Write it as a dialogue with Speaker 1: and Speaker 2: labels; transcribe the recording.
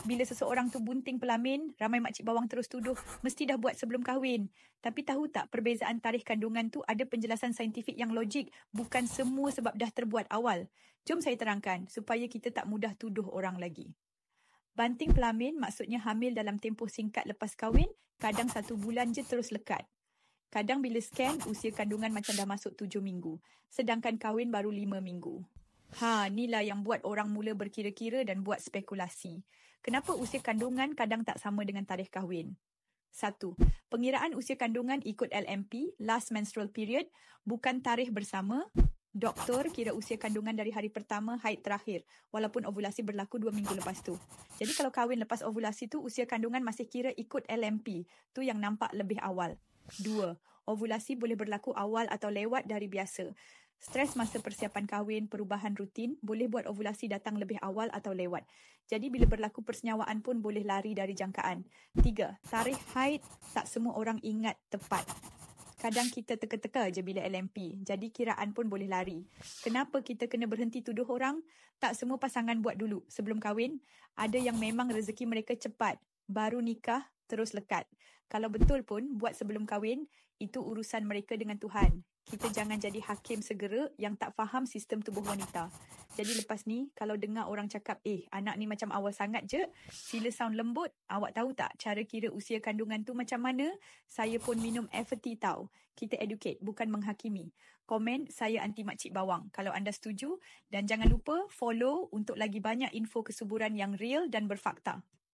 Speaker 1: Bila seseorang tu bunting pelamin, ramai makcik bawang terus tuduh mesti dah buat sebelum kahwin. Tapi tahu tak, perbezaan tarikh kandungan tu ada penjelasan saintifik yang logik, bukan semua sebab dah terbuat awal. Jom saya terangkan supaya kita tak mudah tuduh orang lagi. Banting pelamin maksudnya hamil dalam tempoh singkat lepas kahwin, kadang 1 bulan je terus lekat. Kadang bila scan, usia kandungan macam dah masuk 7 minggu. Sedangkan kahwin baru 5 minggu. Inilah yang buat orang mula berkira-kira dan buat spekulasi. Kenapa usia kandungan kadang tak sama dengan tarikh kahwin? 1. Pengiraan usia kandungan ikut LMP, last menstrual period, bukan tarikh bersama. Doktor kira usia kandungan dari hari pertama haid terakhir, walaupun ovulasi berlaku 2 minggu lepas tu. Jadi kalau kahwin lepas ovulasi tu, usia kandungan masih kira ikut LMP. Tu yang nampak lebih awal. 2. Ovulasi boleh berlaku awal atau lewat dari biasa. Stres masa persiapan kahwin, perubahan rutin, boleh buat ovulasi datang lebih awal atau lewat. Jadi bila berlaku persenyawaan pun boleh lari dari jangkaan. 3. Tarikh haid tak semua orang ingat tepat. Kadang kita teka-teka je bila LMP, jadi kiraan pun boleh lari. Kenapa kita kena berhenti tuduh orang? Tak semua pasangan buat dulu sebelum kahwin. Ada yang memang rezeki mereka cepat, baru nikah, terus lekat. Kalau betul pun buat sebelum kahwin, itu urusan mereka dengan Tuhan. Kita jangan jadi hakim segera yang tak faham sistem tubuh wanita. Jadi lepas ni, kalau dengar orang cakap, anak ni macam awal sangat je, sila sound lembut. Awak tahu tak cara kira usia kandungan tu macam mana? Saya pun minum FT tau. Kita educate, bukan menghakimi. Komen, saya anti makcik bawang kalau anda setuju. Dan jangan lupa follow untuk lagi banyak info kesuburan yang real dan berfakta.